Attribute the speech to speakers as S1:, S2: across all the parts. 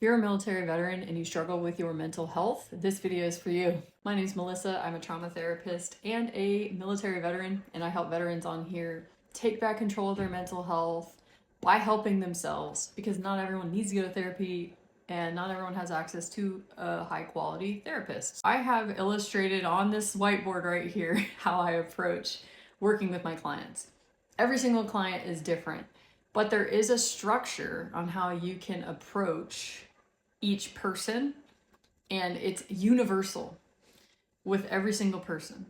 S1: you're a military veteran and you struggle with your mental health, this video is for you. My name is Melissa. I'm a trauma therapist and a military veteran, and I help veterans on here take back control of their mental health by helping themselves, because not everyone needs to go to therapy and not everyone has access to a high quality therapist. I have illustrated on this whiteboard right here how I approach working with my clients. Every single client is different, but there is a structure on how you can approach each person, and it's universal with every single person.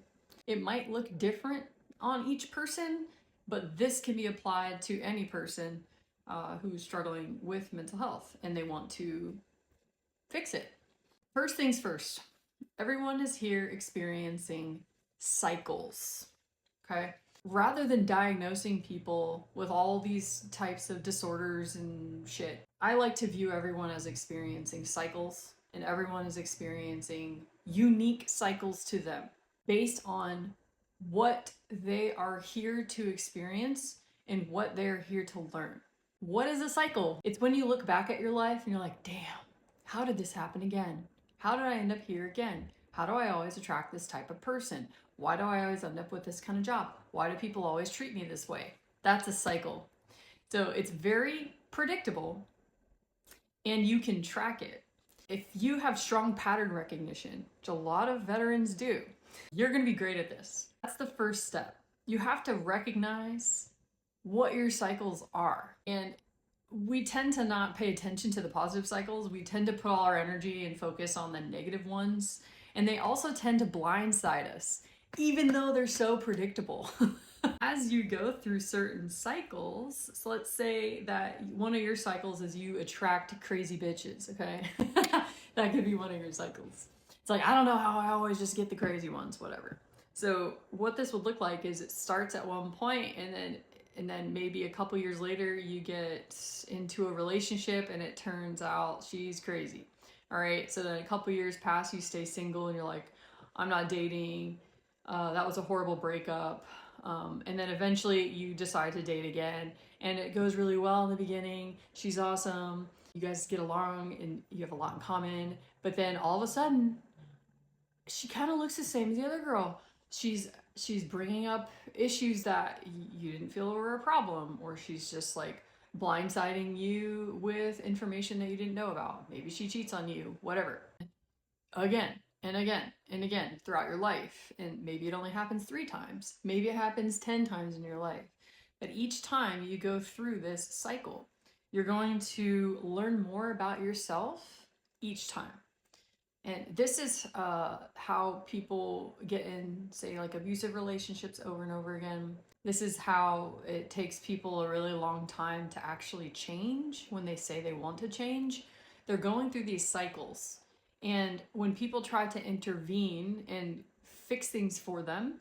S1: It might look different on each person, but this can be applied to any person who's struggling with mental health and they want to fix it. First things first, everyone is here experiencing cycles, okay? Rather than diagnosing people with all these types of disorders and shit, I like to view everyone as experiencing cycles, and everyone is experiencing unique cycles to them based on what they are here to experience and what they're here to learn. What is a cycle? It's when you look back at your life and you're like, damn, how did this happen again? How did I end up here again? How do I always attract this type of person? Why do I always end up with this kind of job? Why do people always treat me this way? That's a cycle. So it's very predictable and you can track it. If you have strong pattern recognition, which a lot of veterans do, you're going to be great at this. That's the first step. You have to recognize what your cycles are. And we tend to not pay attention to the positive cycles. We tend to put all our energy and focus on the negative ones. And they also tend to blindside us, even though they're so predictable. As you go through certain cycles, so let's say that one of your cycles is you attract crazy bitches, okay? That could be one of your cycles. It's like, I don't know how I always just get the crazy ones, whatever. So what this would look like is it starts at one point, and then maybe a couple years later you get into a relationship and it turns out she's crazy. All right, so then a couple years pass, you stay single and you're like, I'm not dating, that was a horrible breakup. And then eventually you decide to date again and it goes really well in the beginning. She's awesome. You guys get along and you have a lot in common. But then all of a sudden, she kind of looks the same as the other girl. She's bringing up issues that you didn't feel were a problem, or she's just like blindsiding you with information that you didn't know about. Maybe she cheats on you, whatever. Again and again and again throughout your life. And maybe it only happens 3 times. Maybe it happens 10 times in your life. But each time you go through this cycle, you're going to learn more about yourself each time. And this is how people get in, say, like abusive relationships over and over again. This is how it takes people a really long time to actually change when they say they want to change. They're going through these cycles. And when people try to intervene and fix things for them,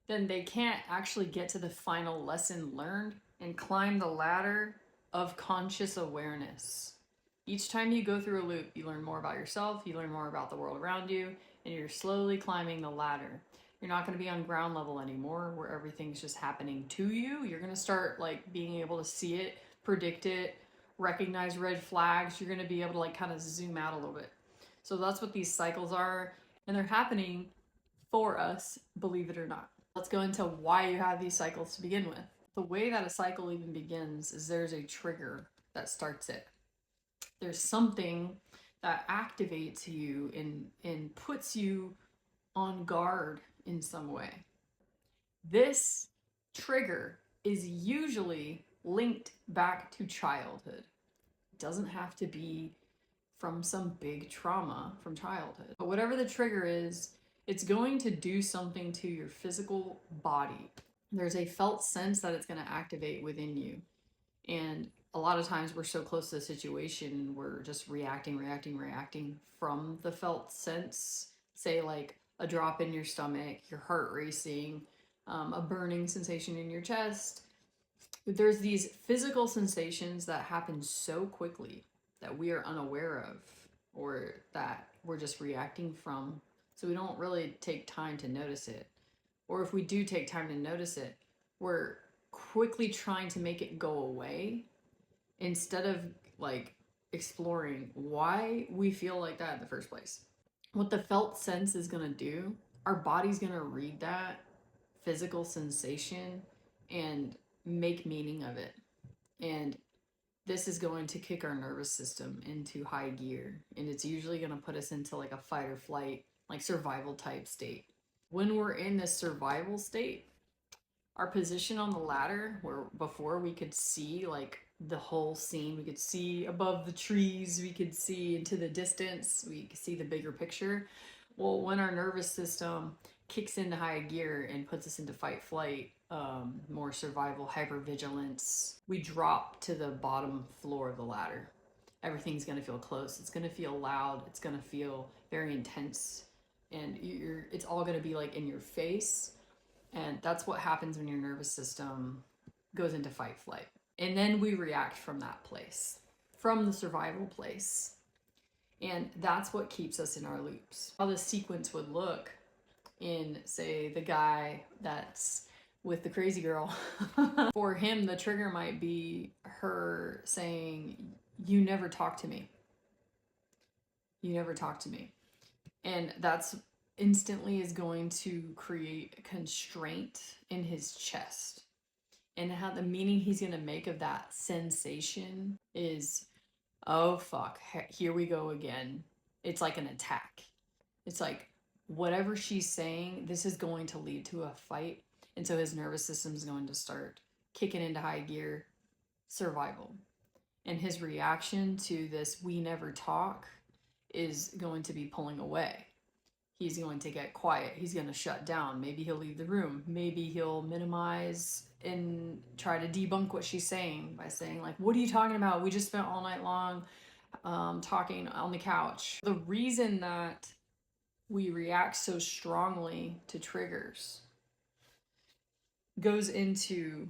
S1: then they can't actually get to the final lesson learned and climb the ladder of conscious awareness. Each time you go through a loop, you learn more about yourself, you learn more about the world around you, and you're slowly climbing the ladder. You're not going to be on ground level anymore where everything's just happening to you. You're going to start like being able to see it, predict it, recognize red flags. You're going to be able to like kind of zoom out a little bit. So that's what these cycles are, and they're happening for us, believe it or not. Let's go into why you have these cycles to begin with. The way that a cycle even begins is there's a trigger that starts it. There's something that activates you and puts you on guard in some way. This trigger is usually linked back to childhood. It doesn't have to be from some big trauma from childhood. But whatever the trigger is, it's going to do something to your physical body. There's a felt sense that it's going to activate within you. And a lot of times we're so close to the situation, we're just reacting from the felt sense. Say like a drop in your stomach, your heart racing, a burning sensation in your chest. There's these physical sensations that happen so quickly that we are unaware of, or that we're just reacting from. So we don't really take time to notice it. Or if we do take time to notice it, we're quickly trying to make it go away instead of like exploring why we feel like that in the first place. What the felt sense is going to do, our body's going to read that physical sensation and make meaning of it. And this is going to kick our nervous system into high gear. And it's usually going to put us into like a fight or flight, like survival type state. When we're in this survival state, our position on the ladder, where before we could see like the whole scene, we could see above the trees, we could see into the distance, we could see the bigger picture. Well, when our nervous system kicks into high gear and puts us into fight flight, more survival, hypervigilance, we drop to the bottom floor of the ladder. Everything's going to feel close, it's going to feel loud, it's going to feel very intense, and it's all going to be like in your face. And that's what happens when your nervous system goes into fight flight. And then we react from that place, from the survival place. And that's what keeps us in our loops. How the sequence would look in, say, the guy that's with the crazy girl. For him, the trigger might be her saying, "You never talk to me. You never talk to me." And that's instantly is going to create a constraint in his chest. And how the meaning he's going to make of that sensation is, oh fuck, here we go again. It's like an attack. It's like whatever she's saying, this is going to lead to a fight. And so his nervous system is going to start kicking into high gear, survival. And his reaction to this "we never talk" is going to be pulling away. He's going to get quiet. He's going to shut down. Maybe he'll leave the room. Maybe he'll minimize and try to debunk what she's saying by saying like, "What are you talking about? We just spent all night long talking on the couch." The reason that we react so strongly to triggers goes into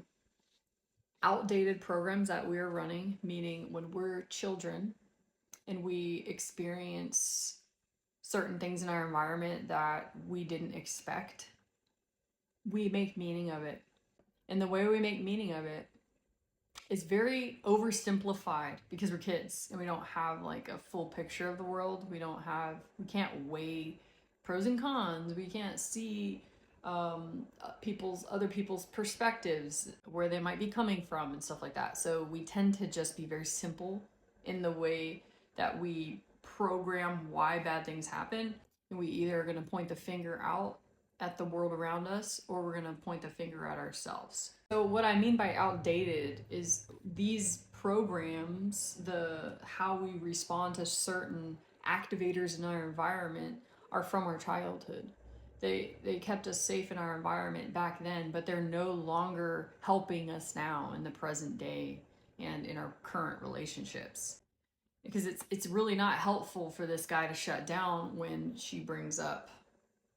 S1: outdated programs that we're running, meaning when we're children and we experience certain things in our environment that we didn't expect, we make meaning of it. And the way we make meaning of it is very oversimplified because we're kids and we don't have like a full picture of the world. We can't weigh pros and cons. We can't see other people's perspectives, where they might be coming from and stuff like that. So we tend to just be very simple in the way that we program why bad things happen. And we either are going to point the finger out at the world around us, or we're going to point the finger at ourselves. So what I mean by outdated is these programs, how we respond to certain activators in our environment, are from our childhood. They kept us safe in our environment back then, but they're no longer helping us now in the present day and in our current relationships. Because it's really not helpful for this guy to shut down when she brings up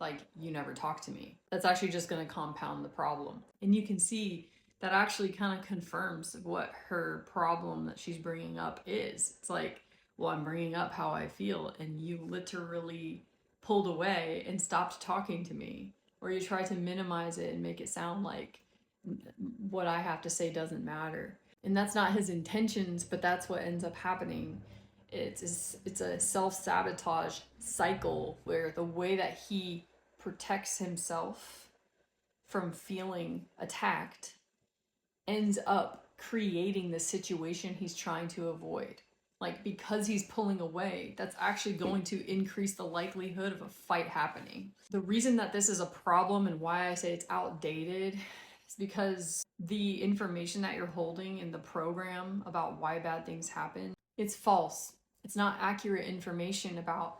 S1: like, "You never talk to me." That's actually just going to compound the problem. And you can see that actually kind of confirms what her problem that she's bringing up is. It's like, well, I'm bringing up how I feel, and you literally pulled away and stopped talking to me. Or you try to minimize it and make it sound like what I have to say doesn't matter. And that's not his intentions, but that's what ends up happening. It's a self-sabotage cycle where the way that he protects himself from feeling attacked ends up creating the situation he's trying to avoid. Like, because he's pulling away, that's actually going to increase the likelihood of a fight happening. The reason that this is a problem and why I say it's outdated is because the information that you're holding in the program about why bad things happen, it's false. It's not accurate information about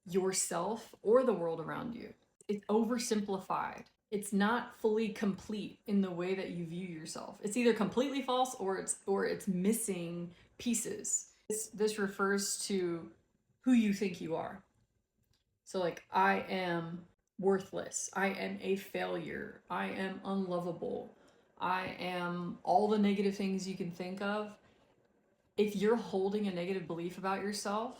S1: yourself or the world around you. It's oversimplified. It's not fully complete in the way that you view yourself. It's either completely false or it's missing pieces. This refers to who you think you are. So like, I am worthless. I am a failure. I am unlovable. I am all the negative things you can think of. If you're holding a negative belief about yourself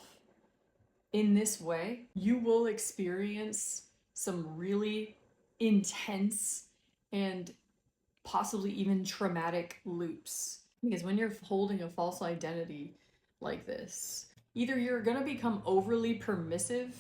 S1: in this way, you will experience some really intense and possibly even traumatic loops. Because when you're holding a false identity, like this. Either you're going to become overly permissive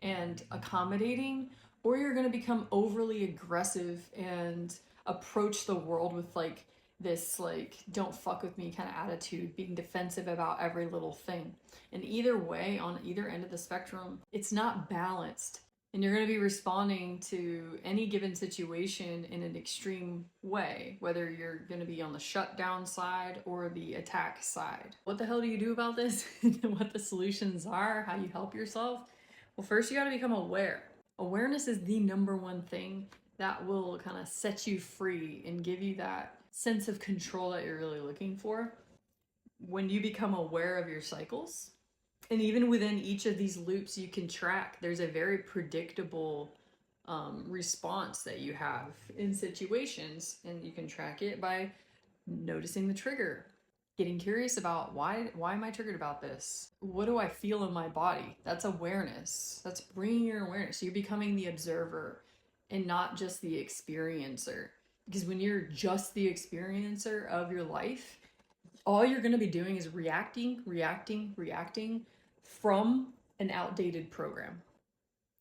S1: and accommodating, or you're going to become overly aggressive and approach the world with like this like don't fuck with me kind of attitude, being defensive about every little thing. And either way, on either end of the spectrum, it's not balanced. And you're going to be responding to any given situation in an extreme way, whether you're going to be on the shutdown side or the attack side. What the hell do you do about this? What the solutions are, how you help yourself? Well, first you got to become aware. Awareness is the number one thing that will kind of set you free and give you that sense of control that you're really looking for. When you become aware of your cycles, and even within each of these loops you can track, there's a very predictable response that you have in situations, and you can track it by noticing the trigger, getting curious about why am I triggered about this, what do I feel in my body. That's awareness. That's bringing your awareness. You're becoming the observer and not just the experiencer, because when you're just the experiencer of your life, all you're going to be doing is reacting from an outdated program.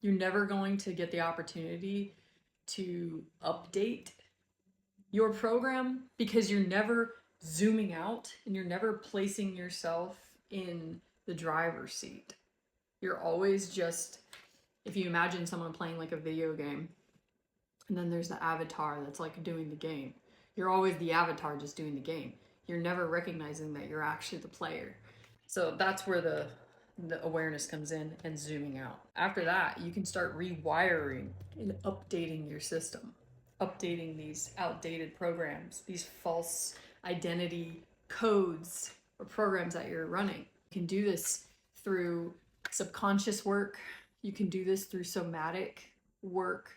S1: You're never going to get the opportunity to update your program because you're never zooming out and you're never placing yourself in the driver's seat. You're always just, if you imagine someone playing like a video game and then there's the avatar that's like doing the game, you're always the avatar just doing the game. You're never recognizing that you're actually the player. So that's where the awareness comes in, and zooming out. After that, you can start rewiring and updating your system, updating these outdated programs, these false identity codes or programs that you're running. You can do this through subconscious work. You can do this through somatic work,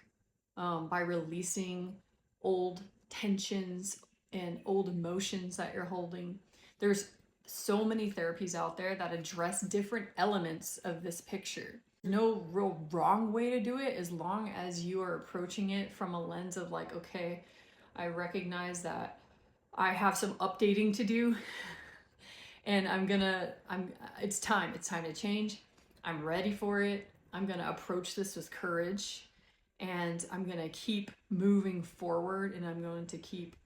S1: by releasing old tensions and old emotions that you're holding. There's so many therapies out there that address different elements of this picture. No real wrong way to do it, as long as you are approaching it from a lens of like, okay, I recognize that I have some updating to do and it's time to change. I'm ready for it. I'm gonna approach this with courage, and I'm gonna keep moving forward, and I'm going to keep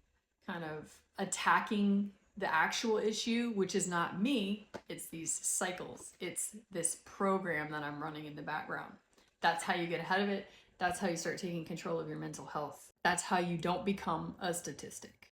S1: kind of attacking the actual issue, which is not me, it's these cycles. It's this program that I'm running in the background. That's how you get ahead of it. That's how you start taking control of your mental health. That's how you don't become a statistic.